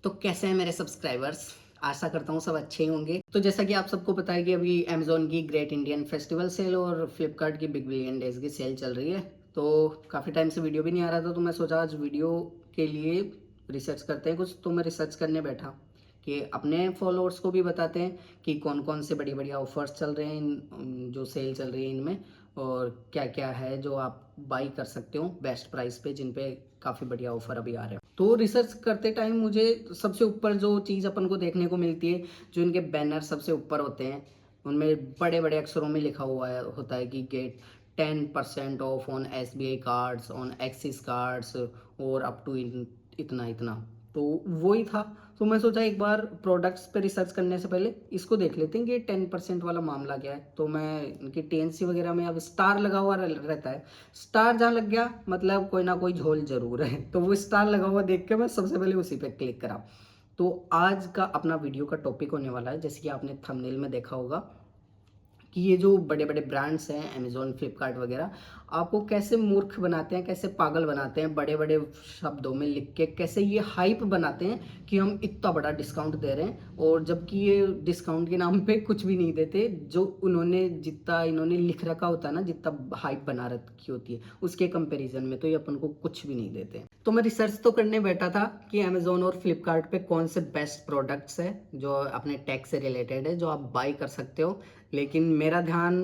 तो कैसे हैं मेरे सब्सक्राइबर्स। आशा करता हूँ सब अच्छे ही होंगे। तो जैसा कि आप सबको पता है कि अभी अमेजोन की ग्रेट इंडियन फेस्टिवल सेल और फ्लिपकार्ट की बिग बिलियन डेज की सेल चल रही है। तो काफ़ी टाइम से वीडियो भी नहीं आ रहा था, तो मैं सोचा आज वीडियो के लिए रिसर्च करते हैं कुछ। तो मैं रिसर्च करने बैठा कि अपने फॉलोअर्स को भी बताते हैं कि कौन कौन से बड़ी बढ़िया ऑफर्स चल रहे हैं इन जो सेल चल रही है इनमें, और क्या क्या है जो आप बाई कर सकते हो बेस्ट प्राइस पे, जिन पे काफ़ी बढ़िया ऑफर अभी आ रहे हैं। तो रिसर्च करते टाइम मुझे सबसे ऊपर जो चीज़ अपन को देखने को मिलती है, जो इनके बैनर सबसे ऊपर होते हैं, उनमें बड़े बड़े अक्षरों में लिखा हुआ है होता है कि get 10% off on SBI cards, on Axis cards, और अप टू इतना इतना। तो वही था। तो मैं सोचा एक बार प्रोडक्ट्स पे रिसर्च करने से पहले इसको देख लेते हैं कि 10% वाला मामला क्या है। तो मैं इनकी TNC वगैरह में अब स्टार लगा हुआ रहता है। स्टार जहाँ लग गया मतलब कोई ना कोई झोल जरूर है। तो वो स्टार लगा हुआ देख के मैं सबसे पहले उसी पे क्लिक करा। तो आज का अपना वीडियो का टॉपिक होने वाला है, जैसे कि आपने थंबनेल में देखा होगा, कि ये जो बड़े बड़े ब्रांड्स हैं अमेजोन फ्लिपकार्ट वगैरह, आपको कैसे मूर्ख बनाते हैं, कैसे पागल बनाते हैं, बड़े बड़े शब्दों में लिख के कैसे ये हाइप बनाते हैं कि हम इतना बड़ा डिस्काउंट दे रहे हैं, और जबकि ये डिस्काउंट के नाम पे कुछ भी नहीं देते। जो उन्होंने जितना इन्होंने लिख रखा होता है ना, जितना हाइप बना रखी होती है उसके कंपेरिजन में तो ये अपन को कुछ भी नहीं देते। तो मैं रिसर्च तो करने बैठा था कि अमेजोन और फ्लिपकार्ट पे कौन से बेस्ट प्रोडक्ट्स है जो अपने टेक से रिलेटेड है, जो आप बाई कर सकते हो। लेकिन मेरा ध्यान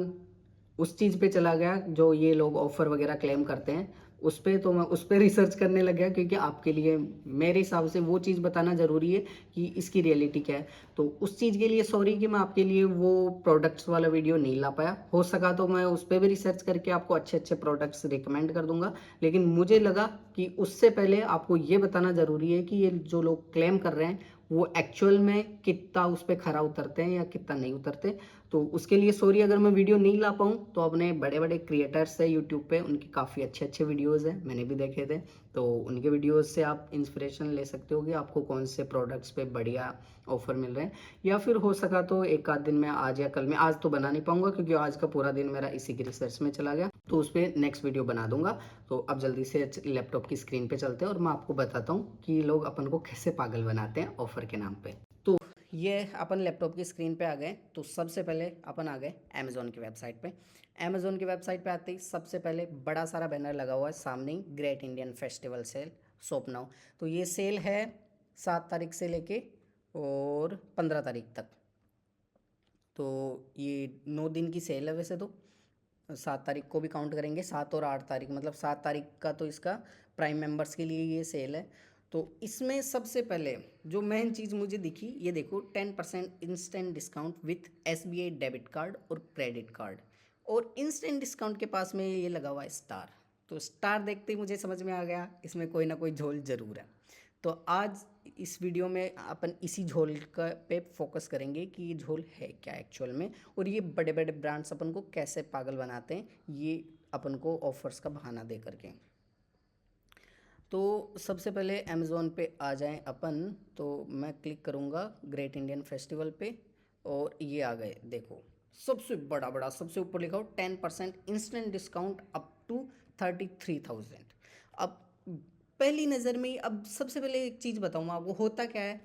उस चीज़ पे चला गया जो ये लोग ऑफर वगैरह क्लेम करते हैं उस पे। तो मैं उस पे रिसर्च करने लग गया, क्योंकि आपके लिए मेरे हिसाब से वो चीज़ बताना ज़रूरी है कि इसकी रियलिटी क्या है। तो उस चीज़ के लिए सॉरी कि मैं आपके लिए वो प्रोडक्ट्स वाला वीडियो नहीं ला पाया। हो सका तो मैं उस पर भी रिसर्च करके आपको अच्छे अच्छे प्रोडक्ट्स रिकमेंड कर दूंगा। लेकिन मुझे लगा कि उससे पहले आपको ये बताना ज़रूरी है कि ये जो लोग क्लेम कर रहे हैं वो एक्चुअल में कितना उस पर खरा उतरते हैं या कितना नहीं उतरते। तो उसके लिए सॉरी अगर मैं वीडियो नहीं ला पाऊँ। तो अपने बड़े बड़े क्रिएटर्स है यूट्यूब पे, उनके काफ़ी अच्छे अच्छे वीडियोस हैं, मैंने भी देखे थे। तो उनके वीडियोस से आप इंस्पिरेशन ले सकते हो कि आपको कौन से प्रोडक्ट्स पे बढ़िया ऑफर मिल रहे हैं। या फिर हो सका तो एक आध दिन में, आज या कल में, आज तो बना नहीं पाऊंगा क्योंकि आज का पूरा दिन मेरा इसी की रिसर्च में चला गया, तो उस पर नेक्स्ट वीडियो बना दूंगा। तो अब जल्दी से लैपटॉप की स्क्रीन पे चलते हैं और मैं आपको बताता हूँ कि लोग अपन को कैसे पागल बनाते हैं ऑफर के नाम पे। तो ये अपन लैपटॉप की स्क्रीन पे आ गए। तो सबसे पहले अपन आ गए अमेजोन की वेबसाइट पे। अमेजोन की वेबसाइट पे आते ही सबसे पहले बड़ा सारा बैनर लगा हुआ है सामने ही, great Indian festival sale shop now. तो ये सेल है 7 तारीख से लेके और 15 तारीख तक। तो ये 9 दिन की सेल है वैसे तो। 7 तारीख को भी काउंट करेंगे, 7 और 8 तारीख, मतलब 7 तारीख का तो इसका प्राइम मेंबर्स के लिए ये सेल है। तो इसमें सबसे पहले जो मेन चीज़ मुझे दिखी, ये देखो 10% instant discount with SBI debit card और क्रेडिट कार्ड। और इंस्टेंट डिस्काउंट के पास में ये लगा हुआ है स्टार। तो स्टार देखते ही मुझे समझ में आ गया इसमें कोई ना कोई झोल जरूर है। तो आज इस वीडियो में अपन इसी झोल का पे फोकस करेंगे कि ये झोल है क्या एक्चुअल में, और ये बड़े बड़े ब्रांड्स अपन को कैसे पागल बनाते हैं ये अपन को ऑफर्स का बहाना दे करके। तो सबसे पहले अमेज़ोन पे आ जाएं अपन। तो मैं क्लिक करूँगा ग्रेट इंडियन फेस्टिवल पे, और ये आ गए। देखो सबसे बड़ा बड़ा सबसे ऊपर लिखा हो 10% इंस्टेंट डिस्काउंट अप टू 33,000। अब पहली नज़र में ही, अब सबसे पहले एक चीज़ बताऊँ आपको होता क्या है।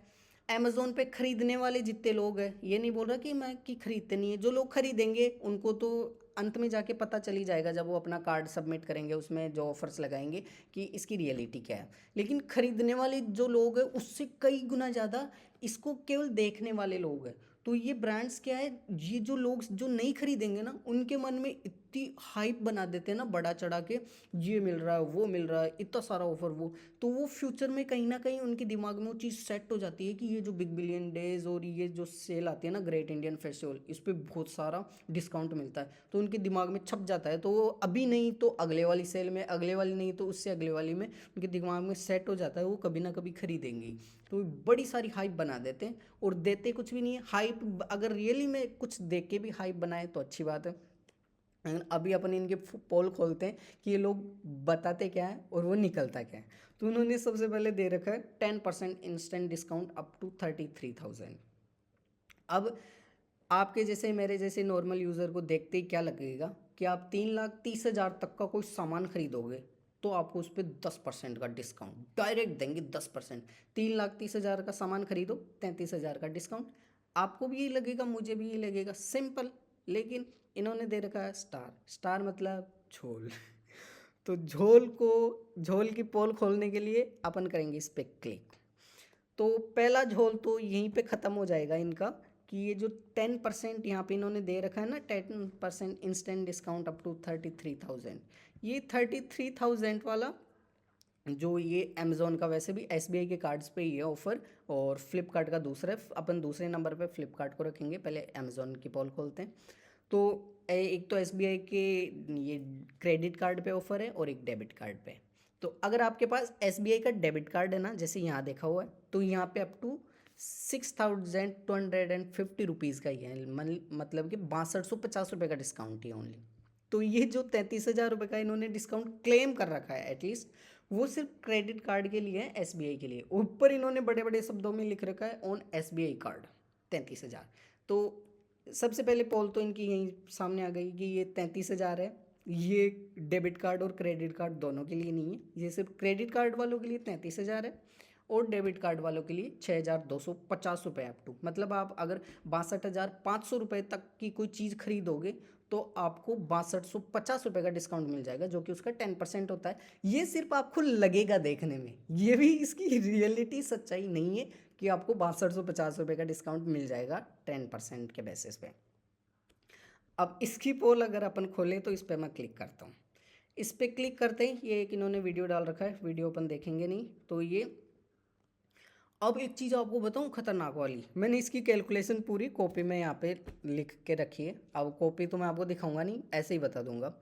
अमेज़ोन पे ख़रीदने वाले जितने लोग हैं, ये नहीं बोल रहा कि मैं कि ख़रीदते नहीं है, जो लोग ख़रीदेंगे उनको तो अंत में जाके पता चल ही जाएगा जब वो अपना कार्ड सबमिट करेंगे, उसमें जो ऑफर्स लगाएंगे कि इसकी रियलिटी क्या है। लेकिन ख़रीदने वाले जो लोग हैं उससे कई गुना ज़्यादा इसको केवल देखने वाले लोग हैं। तो ये ब्रांड्स क्या है, ये जो लोग जो नहीं खरीदेंगे ना, उनके मन में इतनी हाइप बना देते हैं ना बढ़ा चढ़ा के, ये मिल रहा है वो मिल रहा है इतना सारा ऑफर वो। तो वो फ्यूचर में कहीं ना कहीं उनके दिमाग में वो चीज़ सेट हो जाती है कि ये जो बिग बिलियन डेज और ये जो सेल आती है ना ग्रेट इंडियन फेस्टिवल, इस पर बहुत सारा डिस्काउंट मिलता है। तो उनके दिमाग में छप जाता है, तो वो अभी नहीं तो अगले वाली सेल में, अगले वाली नहीं तो उससे अगले वाली में उनके दिमाग में सेट हो जाता है, वो कभी ना कभी खरीदेंगे। तो बड़ी सारी हाइप बना देते हैं और देते कुछ भी नहीं है। हाइप अगर रियली में कुछ देख के भी हाइप बनाए तो अच्छी बात है। अभी अपन इनके पोल खोलते हैं कि ये लोग बताते क्या है और वो निकलता क्या है। तो उन्होंने सबसे पहले दे रखा है 10% इंस्टेंट डिस्काउंट अप टू 33,000। अब आपके जैसे मेरे जैसे नॉर्मल यूज़र को देखते ही क्या लगेगा कि आप 3,30,000 तक का कोई सामान खरीदोगे तो आपको उस पर 10% का डिस्काउंट डायरेक्ट देंगे। 10%। 3,30,000 का सामान खरीदो, 33,000 का डिस्काउंट। आपको भी यही लगेगा, मुझे भी यही लगेगा, सिंपल। लेकिन इन्होंने दे रखा है स्टार। स्टार मतलब झोल। तो झोल की पोल खोलने के लिए अपन करेंगे इस पर क्लिक। तो पहला झोल तो यहीं पे ख़त्म हो जाएगा इनका, कि ये जो 10% यहाँ पे इन्होंने दे रखा है ना, 10% इंस्टेंट डिस्काउंट अप टू 33,000। ये 33,000 वाला जो ये अमेज़ोन का वैसे भी SBI के कार्ड्स पे ही है ऑफ़र, और फ्लिपकार्ट का दूसरा है। अपन दूसरे नंबर पे फ्लिपकार्ट को रखेंगे, पहले अमेज़ोन की पोल खोलते हैं। तो एक तो SBI के ये क्रेडिट कार्ड पे ऑफ़र है और एक डेबिट कार्ड पे। तो अगर आपके पास SBI का डेबिट कार्ड है ना, जैसे यहाँ देखा हुआ है, तो यहाँ पे अप टू 6,250 रुपीज़ का ही है, मतलब कि 6250 रुपये का डिस्काउंट ही ओनली। तो ये जो 33,000 रुपये का इन्होंने डिस्काउंट क्लेम कर रखा है एटलीस्ट, वो सिर्फ क्रेडिट कार्ड के लिए है, SBI के लिए। ऊपर इन्होंने बड़े बड़े शब्दों में लिख रखा है ऑन SBI कार्ड 33,000। तो सबसे पहले पोल तो इनकी यहीं सामने आ गई कि ये 33,000 है। ये डेबिट कार्ड और क्रेडिट कार्ड दोनों के लिए नहीं है, ये सिर्फ क्रेडिट कार्ड वालों के लिए 33,000 है और डेबिट कार्ड वालों के लिए 6,250 रुपये अप टू। मतलब आप अगर 62,500 रुपये तक की कोई चीज़ खरीदोगे तो आपको 6250 रुपये का डिस्काउंट मिल जाएगा, जो कि उसका 10% होता है। ये सिर्फ आपको लगेगा देखने में, ये भी इसकी रियलिटी सच्चाई नहीं है कि आपको 6250 रुपये का डिस्काउंट मिल जाएगा 10% के बेसिस पे। अब इसकी पोल अगर अपन खोलें तो इस पर मैं क्लिक करता हूँ। इस पर क्लिक करते ही ये एक इन्होंने वीडियो डाल रखा है, वीडियो अपन देखेंगे नहीं। तो ये अब एक चीज़ आपको बताऊं खतरनाक वाली, मैंने इसकी कैलकुलेशन पूरी कॉपी में यहाँ पे लिख के रखी है। अब कॉपी तो मैं आपको दिखाऊंगा नहीं, ऐसे ही बता दूंगा।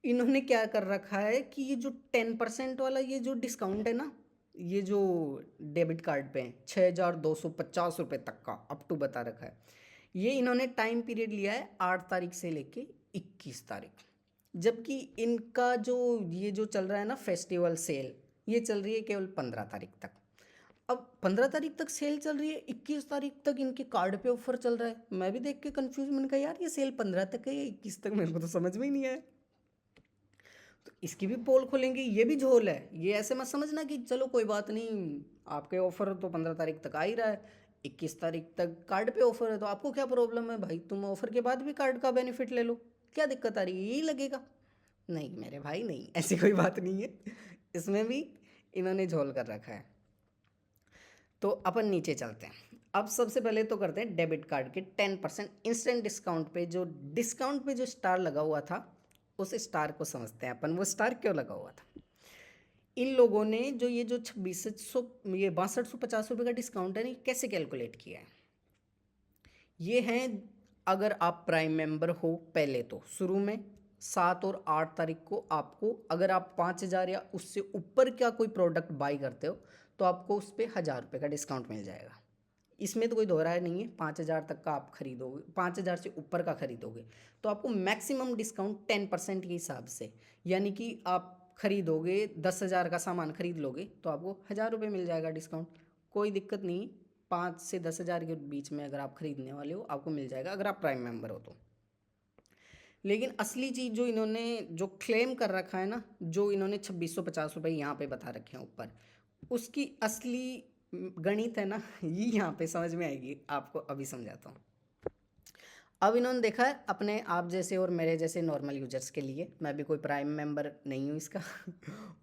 इन्होंने क्या कर रखा है कि ये जो 10% वाला ये जो डिस्काउंट है ना, ये जो डेबिट कार्ड पे 6,250 रुपये तक का अप टू बता रखा है, ये इन्होंने टाइम पीरियड लिया है 8 तारीख से लेके 21 तारीख। जबकि इनका जो ये जो चल रहा है ना फेस्टिवल सेल, ये चल रही है केवल 15 तारीख तक। अब 15 तारीख तक सेल चल रही है, 21 तारीख तक इनके कार्ड पे ऑफर चल रहा है। मैं भी देख के कंफ्यूज, मैंने कहा यार ये सेल 15 तक है या 21 तक, मेरे को तो समझ में ही नहीं आया। तो इसकी भी पोल खोलेंगे, ये भी झोल है। ये ऐसे मत समझना कि चलो कोई बात नहीं, आपके ऑफर तो 15 तारीख तक आ ही रहा है, 21 तारीख तक कार्ड पे ऑफर है तो आपको क्या प्रॉब्लम है भाई, तुम ऑफर के बाद भी कार्ड का बेनिफिट ले लो, क्या दिक्कत आ रही है, यही लगेगा। नहीं मेरे भाई नहीं, ऐसी कोई बात नहीं है, इसमें भी इन्होंने झोल कर रखा है। तो अपन नीचे चलते हैं। अब सबसे पहले तो करते हैं डेबिट कार्ड के 10% इंस्टेंट डिस्काउंट पे, जो डिस्काउंट पे जो स्टार लगा हुआ था उस स्टार को समझते हैं अपन, वो स्टार क्यों लगा हुआ था। इन लोगों ने जो ये जो 2600 ये 6250 रुपये का डिस्काउंट है ना, कैसे कैलकुलेट किया है। ये हैं, अगर आप प्राइम मेंबर हो पहले तो शुरू में 7 और 8 तारीख को आपको, अगर आप 5,000 या उससे ऊपर का कोई प्रोडक्ट बाई करते हो तो आपको उस पर 1,000 रुपये का डिस्काउंट मिल जाएगा। इसमें तो कोई दो राय नहीं है, 5,000 तक का आप खरीदोगे, 5,000 से ऊपर का खरीदोगे तो आपको मैक्सिमम डिस्काउंट 10% के हिसाब से, यानी कि आप खरीदोगे 10,000 का सामान खरीद लोगे तो आपको 1,000 रुपये मिल जाएगा डिस्काउंट। कोई दिक्कत नहीं, 5 से 10,000 के बीच में अगर आप खरीदने वाले हो आपको मिल जाएगा, अगर आप प्राइम मेंबर हो तो। लेकिन असली चीज़ जो इन्होंने जो क्लेम कर रखा है ना, जो इन्होंने 2,650 रुपये यहाँ पे बता रखे हैं ऊपर, उसकी असली गणित है ना, ये यहाँ पे समझ में आएगी आपको, अभी समझाता हूँ। अब इन्होंने देखा है अपने आप जैसे और मेरे जैसे नॉर्मल यूजर्स के लिए, मैं भी कोई प्राइम मेंबर नहीं हूँ इसका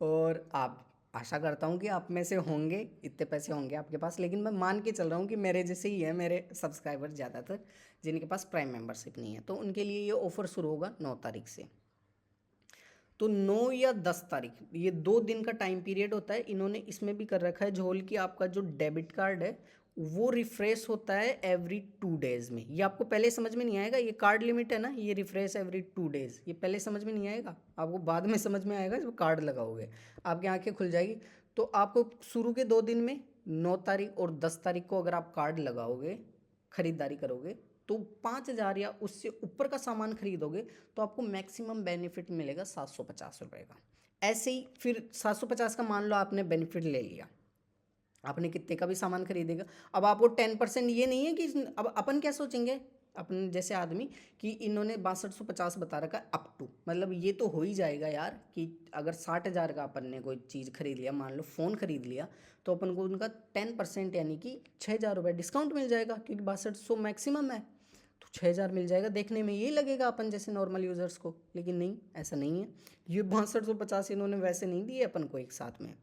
और आप, आशा करता हूँ कि आप में से होंगे, इतने पैसे होंगे आपके पास, लेकिन मैं मान के चल रहा हूँ कि मेरे जैसे ही है मेरे सब्सक्राइबर ज़्यादातर, जिनके पास प्राइम मेंबरशिप नहीं है, तो उनके लिए ये ऑफ़र शुरू होगा 9 तारीख से। तो 9 या 10 तारीख, ये 2 दिन का टाइम पीरियड होता है। इन्होंने इसमें भी कर रखा है झोल कि आपका जो डेबिट कार्ड है वो रिफ्रेश होता है एवरी 2 डेज़ में। ये आपको पहले समझ में नहीं आएगा, ये कार्ड लिमिट है ना, ये रिफ्रेश एवरी 2 डेज़, ये पहले समझ में नहीं आएगा, आपको बाद में समझ में आएगा जब कार्ड लगाओगे, आपकी आंखें खुल जाएगी। तो आपको शुरू के 2 दिन में 9 तारीख और 10 तारीख को अगर आप कार्ड लगाओगे, ख़रीदारी करोगे, तो 5,000 या उससे ऊपर का सामान खरीदोगे तो आपको मैक्सिमम बेनिफिट मिलेगा 750 रुपये का। ऐसे ही फिर 750 का मान लो आपने बेनिफिट ले लिया, आपने कितने का भी सामान खरीदेगा। अब आपको 10% ये नहीं है कि अब अपन क्या सोचेंगे अपन जैसे आदमी कि इन्होंने 6250 बता रखा है अप टू, मतलब ये तो हो ही जाएगा यार कि अगर 60,000 का अपन ने कोई चीज़ खरीद लिया, मान लो फ़ोन खरीद लिया, तो अपन को उनका 10% यानी कि 6,000 रुपये डिस्काउंट मिल जाएगा, क्योंकि 6200 मैक्सिमम है, तो 6,000 मिल जाएगा। देखने में यही लगेगा अपन जैसे नॉर्मल यूज़र्स को, लेकिन नहीं, ऐसा नहीं है। ये 6250 इन्होंने वैसे नहीं दिए अपन को एक साथ में।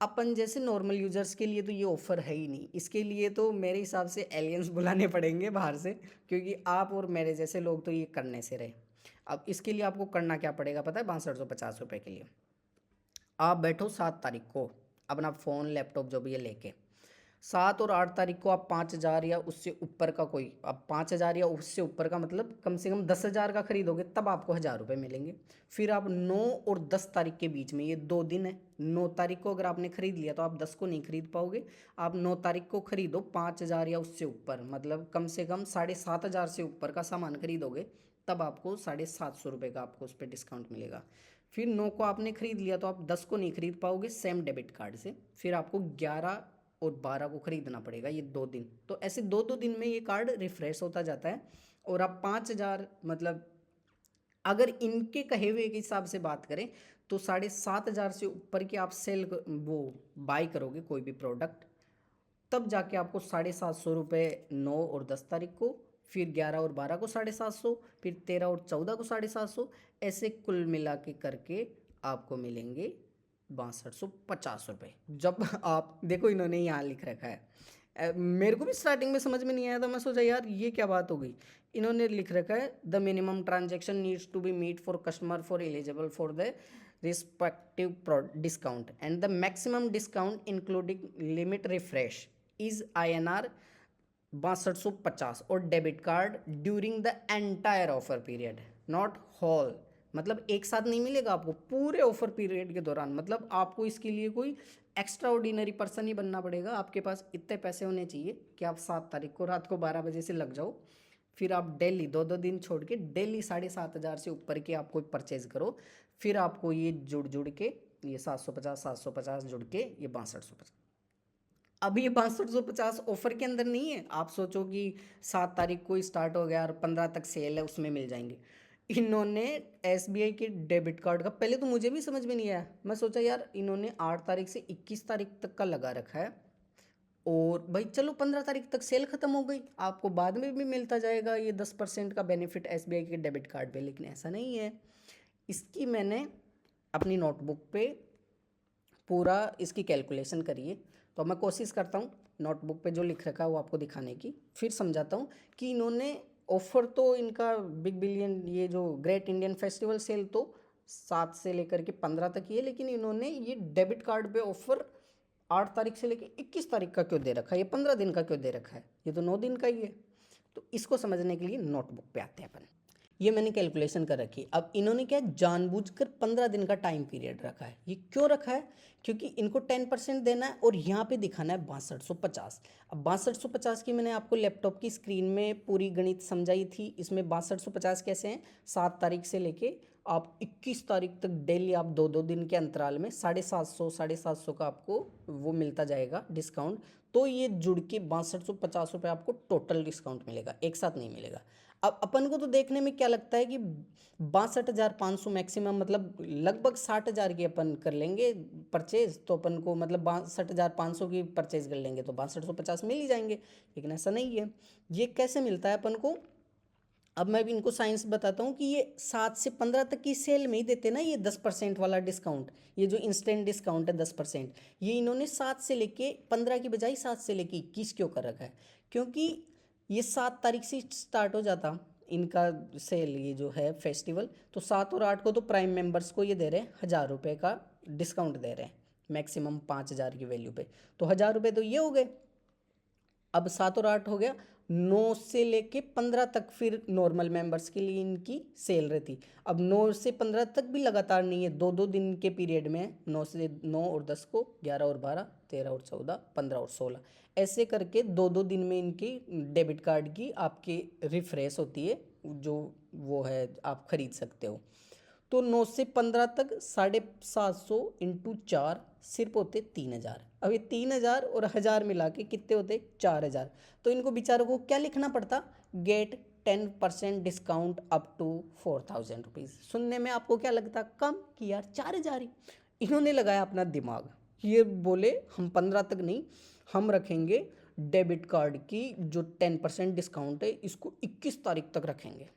अपन जैसे नॉर्मल यूजर्स के लिए तो ये ऑफ़र है ही नहीं। इसके लिए तो मेरे हिसाब से एलियंस बुलाने पड़ेंगे बाहर से, क्योंकि आप और मेरे जैसे लोग तो ये करने से रहे। अब इसके लिए आपको करना क्या पड़ेगा पता है? 6250 रुपये के लिए आप बैठो 7 तारीख को अपना फ़ोन लैपटॉप जो भी है लेके, 7 और 8 तारीख को आप 5,000 या उससे ऊपर का कोई, अब 5,000 या उससे ऊपर का मतलब कम से कम 10,000 का खरीदोगे, तब आपको 1,000 रुपये मिलेंगे। फिर आप 9 और 10 तारीख के बीच में, ये 2 दिन है, 9 तारीख को अगर आपने खरीद लिया तो आप 10 को नहीं खरीद पाओगे। आप 9 तारीख को खरीदो 5,000 या उससे ऊपर, मतलब कम से कम 7,500 से ऊपर का सामान खरीदोगे, तब आपको 750 रुपये का आपको उस पर डिस्काउंट मिलेगा। फिर 9 को आपने खरीद लिया तो आप 10 को नहीं खरीद पाओगे सेम डेबिट कार्ड से, फिर आपको 11 और 12 को खरीदना पड़ेगा, ये 2 दिन। तो ऐसे 2-2 दिन में ये कार्ड रिफ्रेश होता जाता है। और आप 5,000, मतलब अगर इनके कहे हुए के हिसाब से बात करें तो 7,500 से ऊपर की आप वो बाई करोगे कोई भी प्रोडक्ट, तब जाके आपको 750 रुपये 9 और 10 तारीख को, फिर 11 और 12 को 750, फिर 13 और 14 को 750, ऐसे कुल मिला के करके आपको मिलेंगे 6250 रुपये। जब आप देखो इन्होंने यहाँ लिख रखा है, मेरे को भी स्टार्टिंग में समझ में नहीं आया था, मैं सोचा यार ये क्या बात हो गई। इन्होंने लिख रखा है the minimum transaction needs to be meet for customer for eligible for the respective discount and the maximum discount including limit refresh is INR 6250 और debit card during the entire offer period not whole, मतलब एक साथ नहीं मिलेगा आपको, पूरे offer period के दौरान। मतलब आपको इसके लिए कोई एक्स्ट्रा ऑर्डिनरी पर्सन ही बनना पड़ेगा, आपके पास इतने पैसे होने चाहिए कि आप 7 तारीख को रात को 12 बजे से लग जाओ, फिर आप डेली 2-2 दिन छोड़ के डेली 7,500 से ऊपर की आप कोई परचेज करो, फिर आपको ये जुड़ के ये 750 जुड़ के ये 6250। अब ये 6250 ऑफर के अंदर नहीं है, आप सोचो कि 7 तारीख को स्टार्ट हो गया और 15 तक सेल है उसमें मिल जाएंगे। इन्होंने SBI के डेबिट कार्ड का, पहले तो मुझे भी समझ में नहीं आया, मैं सोचा यार इन्होंने 8 तारीख से 21 तारीख तक का लगा रखा है, और भाई चलो 15 तारीख तक सेल ख़त्म हो गई, आपको बाद में भी मिलता जाएगा ये 10% का बेनिफिट SBI के डेबिट कार्ड पे, लेकिन ऐसा नहीं है। इसकी मैंने अपनी नोटबुक पे पूरा इसकी कैलकुलेशन करिए, तो मैं कोशिश करता हूँ नोटबुक पे जो लिख रखा है वो आपको दिखाने की, फिर समझाता हूँ कि इन्होंने ऑफ़र तो इनका बिग बिलियन, ये जो ग्रेट इंडियन फेस्टिवल सेल तो 7 से लेकर के 15 तक ही है, लेकिन इन्होंने ये डेबिट कार्ड पे ऑफ़र 8 तारीख से लेकर 21 तारीख का क्यों दे रखा है, ये 15 दिन का क्यों दे रखा है, ये तो 9 दिन का ही है। तो इसको समझने के लिए नोटबुक पे आते हैं अपन। ये मैंने कैलकुलेशन कर रखी। अब इन्होंने क्या जानबूझकर 15 दिन का टाइम पीरियड रखा है। ये क्यों रखा है? क्योंकि इनको 10% देना है और यहाँ पे दिखाना है 6250। अब 6250 की मैंने आपको लैपटॉप की स्क्रीन में पूरी गणित समझाई थी। इसमें 6250 कैसे हैं, 7 तारीख से लेके आप 21 तारीख तक डेली आप 2-2 दिन के अंतराल में 750 का आपको वो मिलता जाएगा डिस्काउंट। तो ये जुड़ के 6250 आपको टोटल डिस्काउंट मिलेगा, एक साथ नहीं मिलेगा। अब अपन को तो देखने में क्या लगता है कि 62,500 मैक्सिमम, मतलब लगभग 60,000 की अपन कर लेंगे परचेज, तो अपन को मतलब 62,500 की परचेज कर लेंगे तो 6250 मिल ही जाएंगे, लेकिन ऐसा नहीं है। ये कैसे मिलता है अपन को? अब मैं भी इनको साइंस बताता हूँ कि ये 7 से 15 तक की सेल में ही देते ना ये 10% वाला डिस्काउंट, ये जो इंस्टेंट डिस्काउंट है 10%, ये इन्होंने 7 से लेके 15 की बजाय 7 से लेके 21 क्यों कर रखा है? क्योंकि ये 7 तारीख से स्टार्ट हो जाता इनका सेल, ये जो है फेस्टिवल, तो 7 और 8 को तो प्राइम मेंबर्स को ये दे रहे हैं 1,000 रुपये का डिस्काउंट दे रहे हैं, मैक्सिमम 5,000 की वैल्यू पे, तो 1,000 रुपये तो ये हो गए। अब 7 और 8 हो गया, 9 से लेके 15 तक फिर नॉर्मल मेंबर्स के लिए इनकी सेल रहती। अब 9 से 15 तक भी लगातार नहीं है, 2-2 दिन के पीरियड में 9 और 10 को, 11 और 12, 13 और 14, 15 और 16, ऐसे करके 2-2 दिन में इनकी डेबिट कार्ड की आपकी रिफ्रेश होती है, जो वो है आप खरीद सकते हो। तो 9 से 15 तक 750 इंटू 4 सिर्फ होते 3,000। अब ये 3,000 और 1,000 मिला के कितने होते? 4,000। तो इनको बेचारों को क्या लिखना पड़ता? Get 10% discount up to 4,000 rupees. सुनने में आपको क्या लगता कम कि यार 4,000 ही। इन्होंने लगाया अपना दिमाग, ये बोले हम 15 तक नहीं, हम रखेंगे डेबिट कार्ड की जो 10% डिस्काउंट है इसको 21 तारीख तक रखेंगे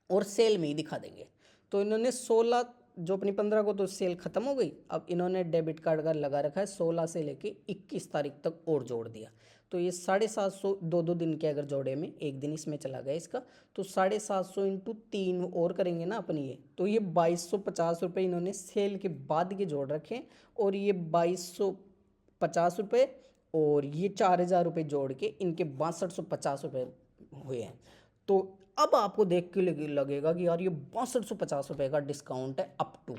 और सेल में ही दिखा देंगे। तो इन्होंने 16, जो अपनी 15 को तो सेल खत्म हो गई, अब इन्होंने डेबिट कार्ड का लगा रखा है 16 से लेके 21 तारीख तक और जोड़ दिया। तो ये 750 दो दिन के अगर जोड़े में एक दिन इसमें चला गया इसका, तो 750 इंटू 3 और करेंगे ना अपनी ये, तो ये 2250 रुपये इन्होंने सेल के बाद के जोड़ रखे। और ये 2250 रुपये और ये 4,000 रुपये जोड़ के इनके 6250 रुपये हुए हैं। तो अब आपको देख के लगेगा कि यार ये 6250 रुपये का डिस्काउंट है अप टू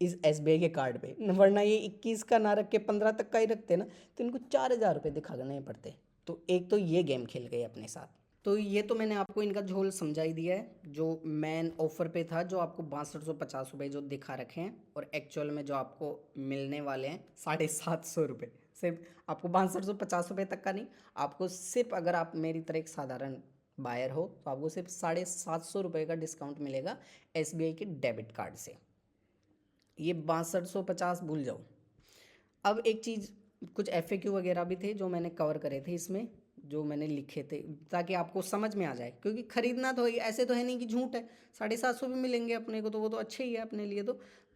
इस SBI के कार्ड पे, वरना ये 21 का ना रख के 15 तक का ही रखते ना तो इनको 4,000 रुपये दिखाने पड़ते। तो एक तो ये गेम खेल गए अपने साथ। तो ये तो मैंने आपको इनका झोल समझा ही दिया है, जो मेन ऑफर पे था, जो आपको 6250 रुपये जो दिखा रखे हैं और एक्चुअल में जो आपको मिलने वाले हैं 750 रुपये। सिर्फ आपको 6250 रुपये तक का नहीं, आपको सिर्फ अगर आप मेरी तरह एक साधारण बायर हो तो आपको सिर्फ 750 रुपये का डिस्काउंट मिलेगा SBI के डेबिट कार्ड से। ये 6250 भूल जाओ। अब एक चीज़, कुछ FAQ वगैरह भी थे जो मैंने कवर करे थे इसमें, जो मैंने लिखे थे ताकि आपको समझ में आ जाए, क्योंकि ख़रीदना तो ऐसे तो है नहीं कि झूठ है, 750 भी मिलेंगे अपने को तो वो तो अच्छे ही है अपने लिए।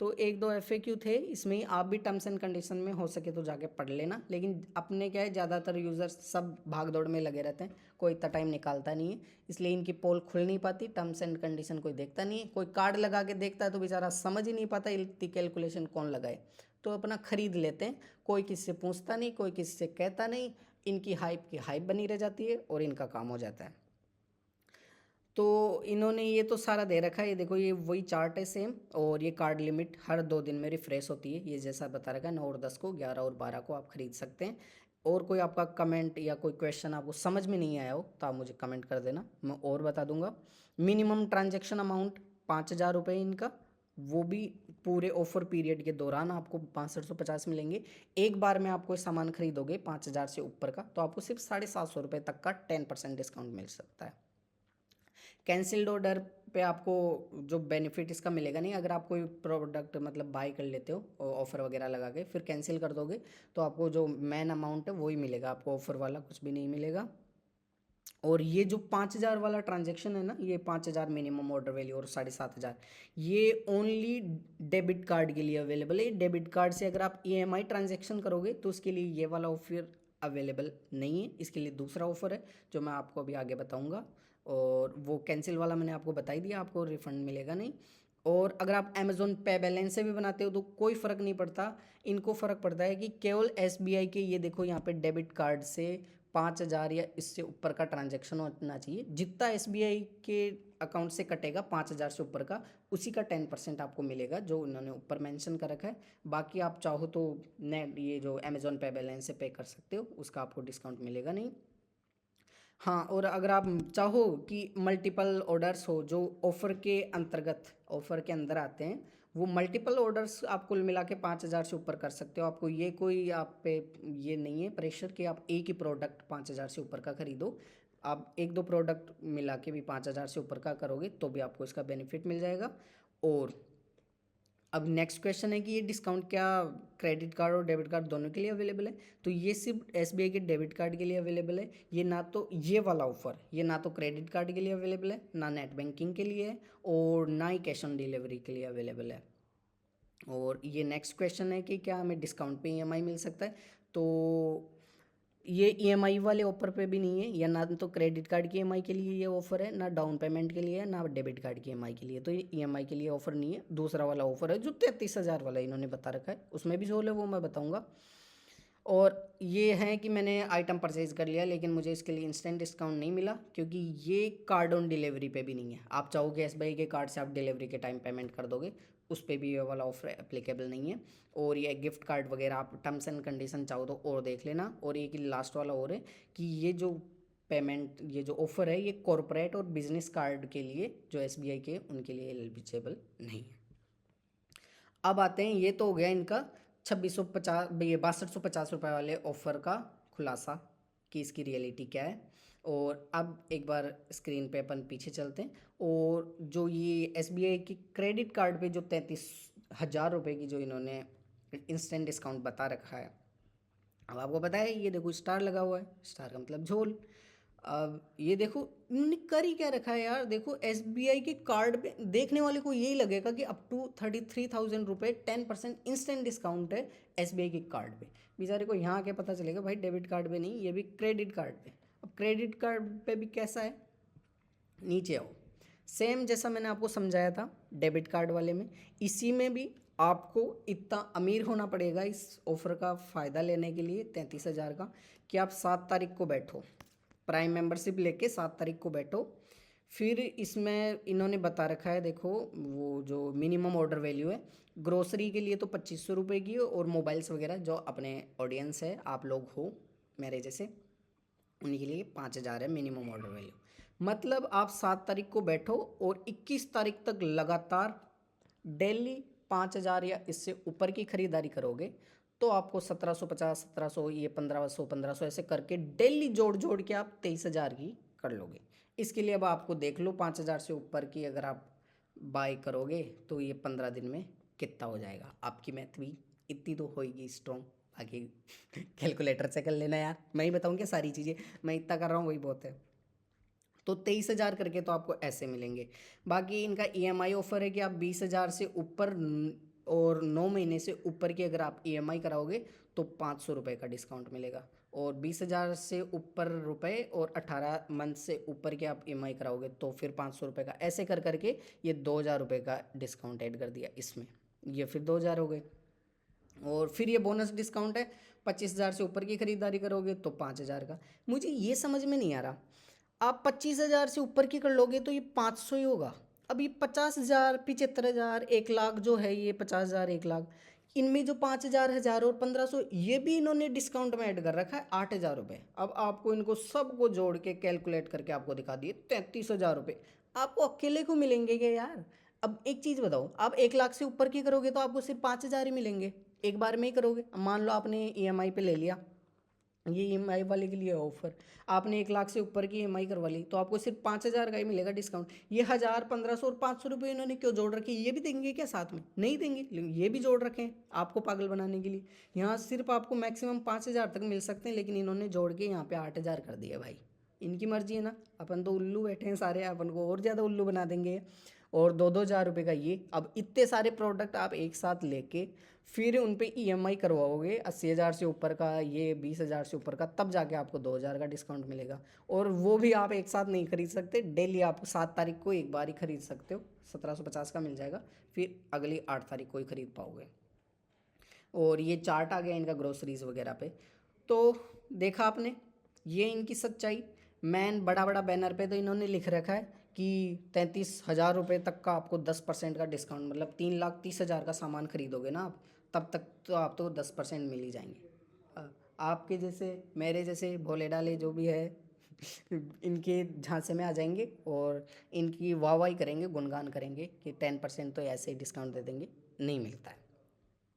तो एक दो FAQ थे इसमें ही, आप भी टर्म्स एंड कंडीशन में हो सके तो जाके पढ़ लेना। लेकिन अपने क्या है, ज़्यादातर यूज़र्स सब भाग दौड़ में लगे रहते हैं, कोई इतना टाइम निकालता नहीं है, इसलिए इनकी पोल खुल नहीं पाती। टर्म्स एंड कंडीशन कोई देखता नहीं है, कोई कार्ड लगा के देखता है तो बेचारा समझ ही नहीं पाता इतनी कैलकुलेशन कौन लगाए, तो अपना ख़रीद लेते हैं। कोई किसी से पूछता नहीं, कोई किसी से कहता नहीं, इनकी हाइप की हाइप बनी रह जाती है और इनका काम हो जाता है। तो इन्होंने ये तो सारा दे रखा है, ये देखो ये वही चार्ट है सेम, और ये कार्ड लिमिट हर 2 दिन में रिफ्रेश होती है, ये जैसा बता रखा है 9 और 10 को, 11 और 12 को आप खरीद सकते हैं। और कोई आपका कमेंट या कोई क्वेश्चन आपको समझ में नहीं आया हो तो आप मुझे कमेंट कर देना, मैं और बता दूंगा। मिनिमम ट्रांजैक्शन अमाउंट 5,000 रुपये इनका, वो भी पूरे ऑफर पीरियड के दौरान आपको 6250 मिलेंगे। एक बार में आपको सामान खरीदोगे 5,000 से ऊपर का तो आपको सिर्फ 750 रुपये तक का 10% डिस्काउंट मिल सकता है। कैंसिल्ड ऑर्डर पे आपको जो बेनिफिट इसका मिलेगा नहीं, अगर आप कोई प्रोडक्ट मतलब बाय कर लेते हो ऑफ़र वगैरह लगा के फिर कैंसिल कर दोगे तो आपको जो मेन अमाउंट है वही मिलेगा, आपको ऑफ़र वाला कुछ भी नहीं मिलेगा। और ये जो 5,000 वाला ट्रांजैक्शन है ना, ये 5,000 मिनिमम ऑर्डर वैल्यू और 7,500, ये ओनली डेबिट कार्ड के लिए अवेलेबल है। डेबिट कार्ड से अगर आप EMI ट्रांजैक्शन करोगे तो उसके लिए ये वाला ऑफर अवेलेबल नहीं है, इसके लिए दूसरा ऑफर है जो मैं आपको अभी आगे बताऊंगा। और वो कैंसिल वाला मैंने आपको बता ही दिया, आपको रिफंड मिलेगा नहीं। और अगर आप अमेज़ोन पे बैलेंस से भी बनाते हो तो कोई फ़र्क नहीं पड़ता, इनको फ़र्क पड़ता है कि केवल SBI के, ये देखो यहाँ पे डेबिट कार्ड से 5,000 या इससे ऊपर का ट्रांजैक्शन होना चाहिए। जितना SBI के अकाउंट से कटेगा 5,000 से ऊपर का, उसी का 10% आपको मिलेगा जो उन्होंने ऊपर मेंशन कर रखा है। बाकी आप चाहो तो नेट ये जो अमेज़ोन पे बैलेंस से पे कर सकते हो, उसका आपको डिस्काउंट मिलेगा नहीं। हाँ, और अगर आप चाहो कि मल्टीपल ऑर्डर्स हो जो ऑफ़र के अंतर्गत ऑफ़र के अंदर आते हैं, वो मल्टीपल ऑर्डर्स आप कुल मिला के 5,000 से ऊपर कर सकते हो। आपको ये कोई आप पे ये नहीं है प्रेशर कि आप एक ही प्रोडक्ट 5,000 से ऊपर का खरीदो, आप एक दो प्रोडक्ट मिला के भी 5,000 से ऊपर का करोगे तो भी आपको इसका बेनिफिट मिल जाएगा। और अब नेक्स्ट क्वेश्चन है कि ये डिस्काउंट क्या क्रेडिट कार्ड और डेबिट कार्ड दोनों के लिए अवेलेबल है? तो ये सिर्फ SBI के डेबिट कार्ड के लिए अवेलेबल है। ये ना तो ये वाला ऑफर, ये ना तो क्रेडिट कार्ड के लिए अवेलेबल है, ना नेट बैंकिंग के लिए है, और ना ही कैश ऑन डिलीवरी के लिए अवेलेबल है। और ये नेक्स्ट क्वेश्चन है कि क्या हमें डिस्काउंट पे EMI मिल सकता है? तो ये EMI वाले ऑफर पे भी नहीं है, या ना तो क्रेडिट कार्ड की EMI के लिए ये ऑफर है, ना डाउन पेमेंट के लिए है, ना डेबिट कार्ड की EMI के लिए। तो ये EMI के लिए ऑफर नहीं है, दूसरा वाला ऑफर है जो 33,000 वाला इन्होंने बता रखा है, उसमें भी जो है वो मैं बताऊंगा। और ये है कि मैंने आइटम परचेज कर लिया लेकिन मुझे इसके लिए इंस्टेंट डिस्काउंट नहीं मिला, क्योंकि ये कार्ड ऑन डिलीवरी पे भी नहीं है। आप चाहोगे SBI के कार्ड से आप डिलीवरी के टाइम पेमेंट कर दोगे, उस पर भी ये वाला ऑफर एप्लीकेबल नहीं है। और ये गिफ्ट कार्ड वगैरह आप टर्म्स एंड कंडीशन चाहो तो और देख लेना। और एक लास्ट वाला और है कि ये जो पेमेंट, ये जो ऑफ़र है ये कॉरपोरेट और बिजनेस कार्ड के लिए जो SBI के उनके लिए एलिजिबल नहीं है। अब आते हैं, ये तो हो गया इनका 2650 ये 6250 रुपये वाले ऑफ़र का खुलासा कि इसकी रियलिटी क्या है। और अब एक बार स्क्रीन पे अपन पीछे चलते हैं, और जो ये SBI की क्रेडिट कार्ड पे जो 33,000 रुपये की जो इन्होंने इंस्टेंट डिस्काउंट बता रखा है, अब आपको पता है ये देखो स्टार लगा हुआ है, स्टार का मतलब झोल। अब ये देखो इन्होंने कर ही क्या रखा है यार, देखो SBI के कार्ड पे देखने वाले को यही लगेगा कि अप टू 33,000 रुपये 10% इंस्टेंट डिस्काउंट है SBI के कार्ड पे। बेचारे को यहाँ आके पता चलेगा भाई डेबिट कार्ड पे नहीं, ये भी क्रेडिट कार्ड पे। अब क्रेडिट कार्ड पे भी कैसा है, नीचे आओ, सेम जैसा मैंने आपको समझाया था डेबिट कार्ड वाले में, इसी में भी आपको इतना अमीर होना पड़ेगा इस ऑफ़र का फ़ायदा लेने के लिए 33,000 का, कि आप 7 तारीख को बैठो, प्राइम मेंबरशिप लेके 7 तारीख को बैठो। फिर इसमें इन्होंने बता रखा है, देखो वो जो मिनिमम ऑर्डर वैल्यू है ग्रोसरी के लिए तो 2500 रुपये की, और मोबाइल्स वगैरह जो अपने ऑडियंस है आप लोग हो मेरे जैसे, उन्हीं के लिए 5,000 है मिनिमम ऑर्डर वैल्यू। मतलब आप 7 तारीख को बैठो और 21 तारीख तक लगातार डेली 5,000 या इससे ऊपर की खरीदारी करोगे तो आपको 1750, 1700, ये 1500 ऐसे करके डेली जोड़ जोड़ के आप 23,000 की कर लोगे। इसके लिए अब आपको देख लो 5,000 से ऊपर की अगर आप बाय करोगे तो ये 15 दिन में कितना हो जाएगा। आपकी मैथ भी इतनी तो होएगी स्ट्रॉन्ग, बाकी कैलकुलेटर से कर लेना यार, मैं ही बताऊँ सारी चीज़ें, मैं इतना कर रहा हूँ वही बहुत है। तो 23,000 करके तो आपको ऐसे मिलेंगे। बाकी इनका EMI ऑफर है कि आप 20,000 से ऊपर और 9 महीने से ऊपर की अगर आप EMI कराओगे तो 500 रुपये का डिस्काउंट मिलेगा, और 20,000 से ऊपर रुपए और 18 मंथ से ऊपर के आप EMI कराओगे तो फिर 500 रुपये का, ऐसे कर करके ये 2,000 रुपये का डिस्काउंट ऐड कर दिया इसमें, ये फिर 2,000 हो गए। और फिर ये बोनस डिस्काउंट है, 25,000 से ऊपर की खरीदारी करोगे तो 5,000 का। मुझे ये समझ में नहीं आ रहा, आप 25,000 से ऊपर की कर लोगे तो ये 500 ही होगा। अब ये 50,000, 75,000, 1,00,000 जो है, ये 50,000, 1,00,000, इनमें जो 5,000, 1,000 और 1,500 ये भी इन्होंने डिस्काउंट में ऐड कर रखा है 8,000 रुपये। अब आपको इनको सबको जोड़ के कैलकुलेट करके आपको दिखा दिए 33,000 रुपये आपको अकेले को मिलेंगे क्या यार। अब एक चीज़ बताओ, आप 1,00,000 से ऊपर की करोगे तो आपको सिर्फ 5,000 ही मिलेंगे, एक बार में ही करोगे। मान लो आपने EMI पे ले लिया, ये EMI वाले के लिए ऑफर, आपने 1,00,000 से ऊपर की EMI करवा ली तो आपको सिर्फ 5,000 का ही मिलेगा डिस्काउंट। ये 1,000, 1,500 और 500 रुपये इन्होंने क्यों जोड़ रखे, ये भी देंगे क्या साथ में, नहीं देंगे, लेकिन ये भी जोड़ रखे हैं आपको पागल बनाने के लिए। यहाँ सिर्फ आपको मैक्सिमम 5,000 तक मिल सकते हैं, लेकिन इन्होंने जोड़ के यहाँ पे 8,000 कर दिया भाई। इनकी मर्जी है ना, अपन तो उल्लू बैठे हैं सारे, अपन को और ज़्यादा उल्लू बना देंगे। और 2-2 हज़ार रुपये का ये, अब इतने सारे प्रोडक्ट आप एक साथ लेके फिर उन पे EMI करवाओगे 80,000 से ऊपर का, ये 20,000 से ऊपर का, तब जाके आपको 2,000 का डिस्काउंट मिलेगा। और वो भी आप एक साथ नहीं खरीद सकते, डेली आप 7 तारीख को एक बार ही खरीद सकते हो, 1,750 का मिल जाएगा, फिर अगली 8 तारीख को ही खरीद पाओगे। और ये चार्ट आ गया इनका ग्रोसरीज वगैरह पे, तो देखा आपने ये इनकी सच्चाई। मैन बड़ा बड़ा बैनर पे तो इन्होंने लिख रखा है कि 33,000 रुपये तक का आपको 10% का डिस्काउंट, मतलब 3,30,000 का सामान खरीदोगे ना आप, तब तक तो आप तो 10% मिल ही जाएंगे। आपके जैसे मेरे जैसे भोले डाले जो भी है इनके झांसे में आ जाएंगे और इनकी वाहवाही करेंगे, गुणगान करेंगे कि 10% तो ऐसे ही डिस्काउंट दे देंगे, नहीं मिलता है।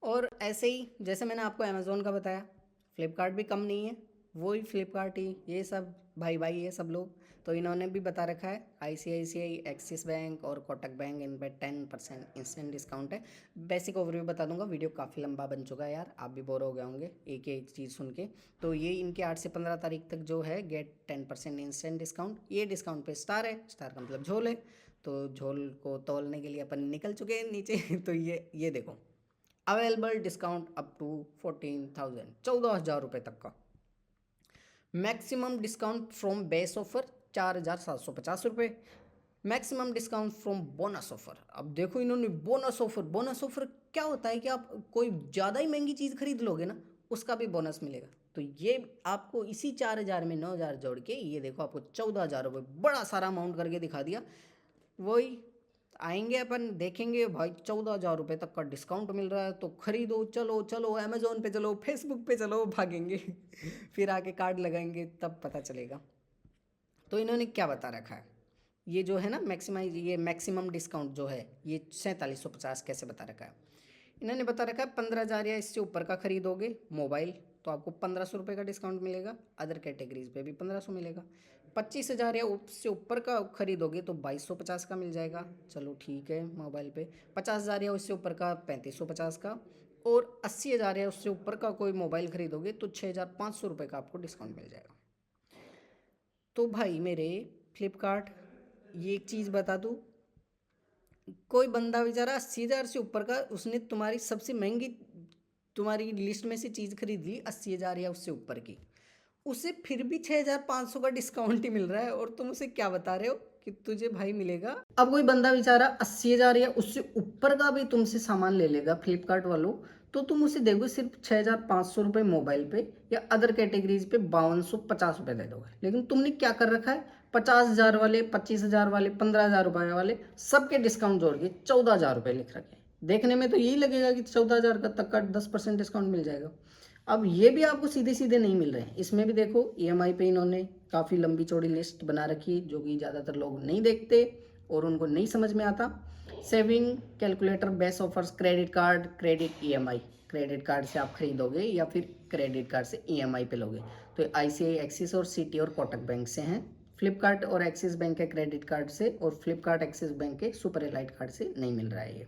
और ऐसे ही जैसे मैंने आपको अमेज़ोन का बताया, फ्लिपकार्ट भी कम नहीं है, वही फ्लिपकार्ट ही, ये सब भाई भाई ये सब लोग, तो इन्होंने भी बता रखा है ICICI, एक्सिस बैंक और कोटक बैंक, इन पर 10% इंस्टेंट डिस्काउंट है। बेसिक ओवरव्यू बता दूंगा, वीडियो काफ़ी लंबा बन चुका है यार, आप भी बोर हो गए होंगे एक एक चीज़ सुन के। तो ये इनके 8 से 15 तारीख तक जो है गेट 10% इंस्टेंट डिस्काउंट, ये डिस्काउंट पे स्टार है, स्टार का मतलब झोल है, तो झोल को तोलने के लिए अपन निकल चुके हैं नीचे तो ये देखो अवेलेबल डिस्काउंट अप टू 14,000, 14,000 रुपये तक का maximum discount from base offer 4,750 रुपये, maximum discount from bonus offer. अब देखो इन्होंने बोनस ऑफर, बोनस ऑफर क्या होता है कि आप कोई ज़्यादा ही महंगी चीज़ खरीद लोगे ना, उसका भी बोनस मिलेगा। तो ये आपको इसी 4,000 में 9,000 जोड़ के ये देखो आपको 14,000 रुपये बड़ा सारा अमाउंट करके दिखा दिया। वही आएंगे अपन देखेंगे भाई 14,000 रुपये तक का डिस्काउंट मिल रहा है तो खरीदो, चलो चलो अमेज़ोन पे चलो, फेसबुक पे चलो, भागेंगे फिर आके कार्ड लगाएंगे तब पता चलेगा। तो इन्होंने क्या बता रखा है, ये जो है ना मैक्सिमाइज, ये मैक्सिमम डिस्काउंट जो है ये 4,750 कैसे बता रखा है। इन्होंने बता रखा है 15,000 या इससे ऊपर का खरीदोगे मोबाइल तो आपको 1500 रुपये का डिस्काउंट मिलेगा। अदर कैटेगरीज पे भी 1500 मिलेगा। 25,000 या उससे ऊपर का खरीदोगे तो 2250 का मिल जाएगा, चलो ठीक है मोबाइल पे। 50,000 या उससे ऊपर का 3550 का, और 80,000 या उससे ऊपर का कोई मोबाइल खरीदोगे तो 6500 रुपये का आपको डिस्काउंट मिल जाएगा। तो भाई मेरे फ्लिपकार्ट, ये एक चीज़ बता दूँ, कोई बंदा बेचारा 80,000 से ऊपर का, उसने तुम्हारी सबसे महंगी तुम्हारी लिस्ट में से चीज़ खरीद ली 80,000 या उससे ऊपर की, उसे फिर भी 6,500 का डिस्काउंट ही मिल रहा है, और तुम उसे क्या बता रहे हो कि तुझे भाई मिलेगा। अब कोई बंदा बेचारा 80,000 या उससे ऊपर का भी तुमसे सामान ले लेगा फ्लिपकार्ट वालों, तो तुम उसे दोगे सिर्फ 6,500 रुपये मोबाइल पे, या अदर कैटेगरीज पे 5250 रुपये दे दोगे। लेकिन तुमने क्या कर रखा है, 50,000 वाले, 25,000 वाले, 15,000 रुपये वाले सबके डिस्काउंट जोड़ के 14,000 रुपये लिख रखे हैं। देखने में तो यही लगेगा कि 14,000 का तक का 10% डिस्काउंट मिल जाएगा। अब ये भी आपको सीधे सीधे नहीं मिल रहे हैं, इसमें भी देखो ईएमआई पे इन्होंने काफ़ी लंबी चौड़ी लिस्ट बना रखी है, जो कि ज़्यादातर लोग नहीं देखते और उनको नहीं समझ में आता। Saving calculator, best offers, credit card, credit EMI, credit card से आप खरीदोगे या फिर क्रेडिट कार्ड से ईएमआई पे लोगे, तो आईसीआई, एक्सिस और सिटी और कोटक बैंक से हैं। फ्लिपकार्ट और एक्सिस बैंक के क्रेडिट कार्ड से, और फ्लिपकार्ट एक्सिस बैंक के सुपर एलाइट कार्ड से नहीं मिल रहा है ये।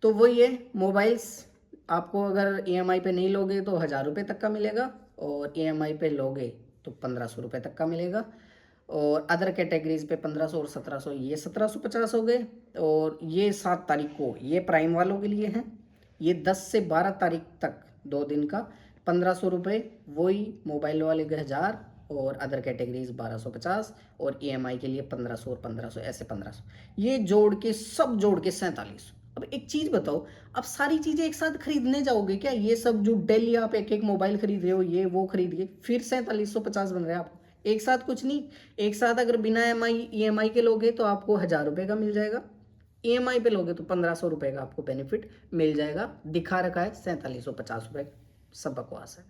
तो वही है, मोबाइल्स आपको अगर ईएमआई पे नहीं लोगे तो 1,000 रुपये तक का मिलेगा, और ईएमआई पे लोगे तो 1,500 रुपये तक का मिलेगा, और अदर कैटेगरीज पे 1,500 और 1,700, ये 1,750 हो गए। और ये 7 तारीख को ये प्राइम वालों के लिए हैं, ये 10 से 12 तारीख तक 2 दिन का 1,500 रुपये, वही मोबाइल वाले के 1,000, और अदर कैटेगरीज 1,250, और ईएमआई के लिए 1,500 और 1,500, ऐसे 1,500, ये जोड़ के सब जोड़ के 4700। अब एक चीज़ बताओ, अब सारी चीज़ें एक साथ खरीदने जाओगे क्या? ये सब जो डेली आप एक एक मोबाइल खरीद रहे हो, ये वो खरीद के फिर 4750 बन रहे हैं आपको एक साथ? कुछ नहीं, एक साथ अगर बिना ईएमआई के लोगे तो आपको 1,000 रुपये का मिल जाएगा, ईएमआई पे लोगे तो 1,500 रुपये का आपको बेनिफिट मिल जाएगा। दिखा रखा है 4750 रुपये, सब बकवास है।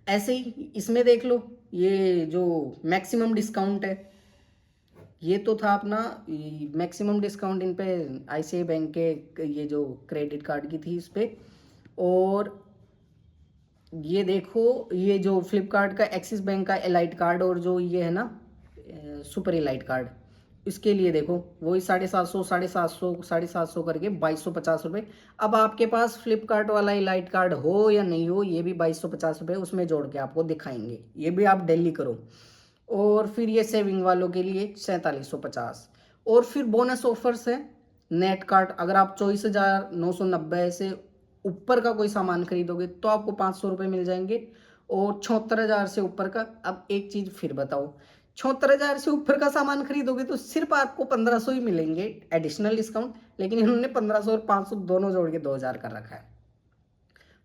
ऐसे ही इसमें देख लो, ये जो मैक्सिमम डिस्काउंट है, ये तो था अपना मैक्सिमम डिस्काउंट इन पे आईसीआई बैंक के ये जो क्रेडिट कार्ड की थी इस पे। और ये देखो, ये जो फ्लिपकार्ट का एक्सिस बैंक का एलाइट कार्ड, और जो ये है ना सुपर एलाइट कार्ड, इसके लिए देखो वही 750, 750, 750 करके 2,250 रुपये। अब आपके पास फ्लिपकार्ट वाला एलाइट कार्ड हो या नहीं हो, ये भी 2,250 रुपये उसमें जोड़ के आपको दिखाएंगे, ये भी आप डेली करो। और फिर ये सेविंग वालों के लिए 4750, और फिर बोनस ऑफर्स है। नेट कार्ड, अगर आप 24,990 से ऊपर का कोई सामान खरीदोगे तो आपको 500 रुपये मिल जाएंगे, और 74,000 से ऊपर का। अब एक चीज़ फिर बताओ, 74,000 से ऊपर का सामान खरीदोगे तो सिर्फ आपको 1,500 ही मिलेंगे एडिशनल डिस्काउंट, लेकिन इन्होंने 1,500 और 500 दोनों जोड़ के 2,000 कर रखा है।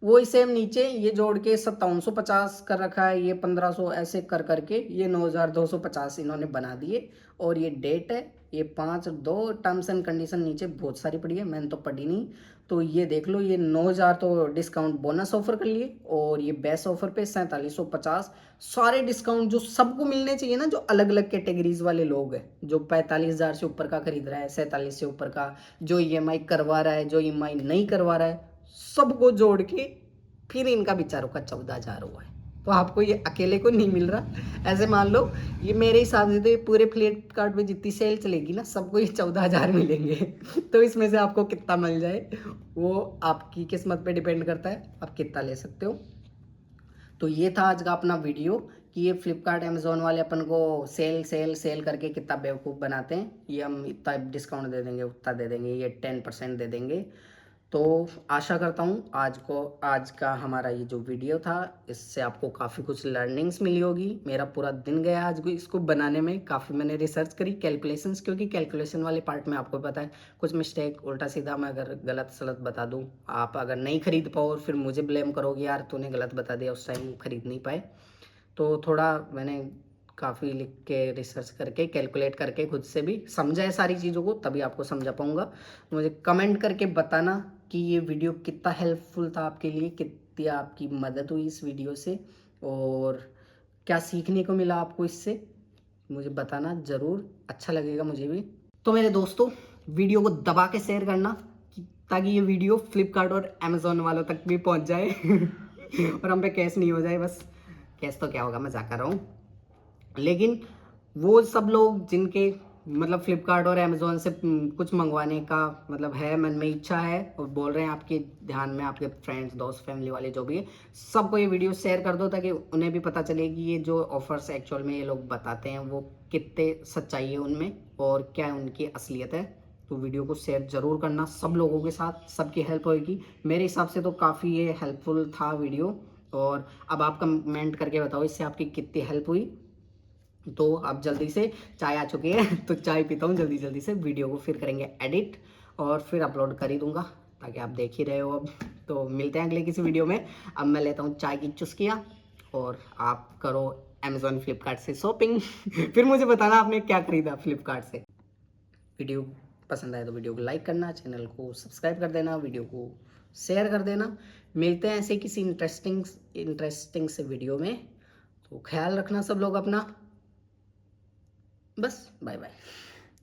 वही सेम नीचे ये जोड़ के 5750 कर रखा है, ये 1,500 ऐसे कर करके ये 9,250 इन्होंने बना दिए। और ये डेट है, ये 5/2, टर्म्स एंड कंडीशन नीचे बहुत सारी पड़ी है, मैंने तो पढ़ी नहीं। तो ये देख लो, ये 9,000 तो डिस्काउंट बोनस ऑफर कर लिए, और ये बेस्ट ऑफर पे 4750। सारे डिस्काउंट जो सबको मिलने चाहिए ना, जो अलग अलग कैटेगरीज वाले लोग हैं, जो 45,000 से ऊपर का खरीद रहा है, 47 से ऊपर का, जो ईएमआई करवा रहा है, जो ईएमआई नहीं करवा रहा है, सबको जोड़ के फिर इनका बेचारों का 14,000 हुआ है। तो आपको ये अकेले को नहीं मिल रहा। ऐसे मान लो, ये मेरे हिसाब से तो ये पूरे फ्लिपकार्ट में जितनी सेल चलेगी ना, सबको ये 14,000 मिलेंगे। तो इसमें से आपको कितना मिल जाए वो आपकी किस्मत पे डिपेंड करता है, आप कितना ले सकते हो। तो ये था आज का अपना वीडियो कि ये फ्लिपकार्ट अमेजोन वाले अपन को सेल सेल सेल करके कितना बेवकूफ़ बनाते हैं। ये हम इतना डिस्काउंट दे देंगे, उतना दे देंगे, ये 10% दे देंगे। तो आशा करता हूँ आज का हमारा ये जो वीडियो था, इससे आपको काफ़ी कुछ लर्निंग्स मिली होगी। मेरा पूरा दिन गया आज इसको बनाने में, काफ़ी मैंने रिसर्च करी, कैलकुलेशंस, क्योंकि कैलकुलेशन वाले पार्ट में आपको पता है कुछ मिस्टेक उल्टा सीधा मैं अगर गलत सलत बता दूँ, आप अगर नहीं खरीद पाओ और फिर मुझे ब्लेम करोगे यार तूने गलत बता दिया, उस टाइम खरीद नहीं पाए। तो थोड़ा मैंने काफ़ी लिख के रिसर्च करके कैलकुलेट करके खुद से भी समझा है सारी चीज़ों को, तभी आपको समझा पाऊँगा। मुझे कमेंट करके बताना कि ये वीडियो कितना हेल्पफुल था आपके लिए, कितनी आपकी मदद हुई इस वीडियो से, और क्या सीखने को मिला आपको इससे, मुझे बताना ज़रूर, अच्छा लगेगा मुझे भी। तो मेरे दोस्तों, वीडियो को दबा के शेयर करना ताकि ये वीडियो फ्लिपकार्ट और अमेज़ॉन वालों तक भी पहुंच जाए। और हम पे कैश नहीं हो जाए बस। कैश तो क्या होगा, मजाक कर रहा हूँ। लेकिन वो सब लोग जिनके मतलब फ्लिपकार्ट और अमेजोन से कुछ मंगवाने का मतलब है, मन में इच्छा है और बोल रहे हैं, आपके ध्यान में आपके फ्रेंड्स, दोस्त, फैमिली वाले जो भी है, सबको ये वीडियो शेयर कर दो ताकि उन्हें भी पता चले कि ये जो ऑफर्स एक्चुअल में ये लोग बताते हैं वो कितने सच्चाई है उनमें और क्या उनकी असलियत है। तो वीडियो को शेयर जरूर करना सब लोगों के साथ, सबकी हेल्प होगी। मेरे हिसाब से तो काफ़ी ये हेल्पफुल था वीडियो। और अब आप कमेंट करके बताओ इससे आपकी कितनी हेल्प हुई। तो अब जल्दी से चाय आ चुकी है तो चाय पीता हूँ जल्दी जल्दी से, वीडियो को फिर करेंगे एडिट और फिर अपलोड कर ही दूंगा ताकि आप देख ही रहे हो अब। तो मिलते हैं अगले किसी वीडियो में। अब मैं लेता हूँ चाय की चुस्कियाँ और आप करो अमेजोन फ्लिपकार्ट से शॉपिंग फिर मुझे बताना आपने क्या खरीदा फ्लिपकार्ट से। वीडियो पसंद आए तो वीडियो को लाइक करना, चैनल को सब्सक्राइब कर देना, वीडियो को शेयर कर देना। मिलते हैं ऐसे किसी इंटरेस्टिंग से वीडियो में। तो ख्याल रखना सब लोग अपना। बस बाय बाय।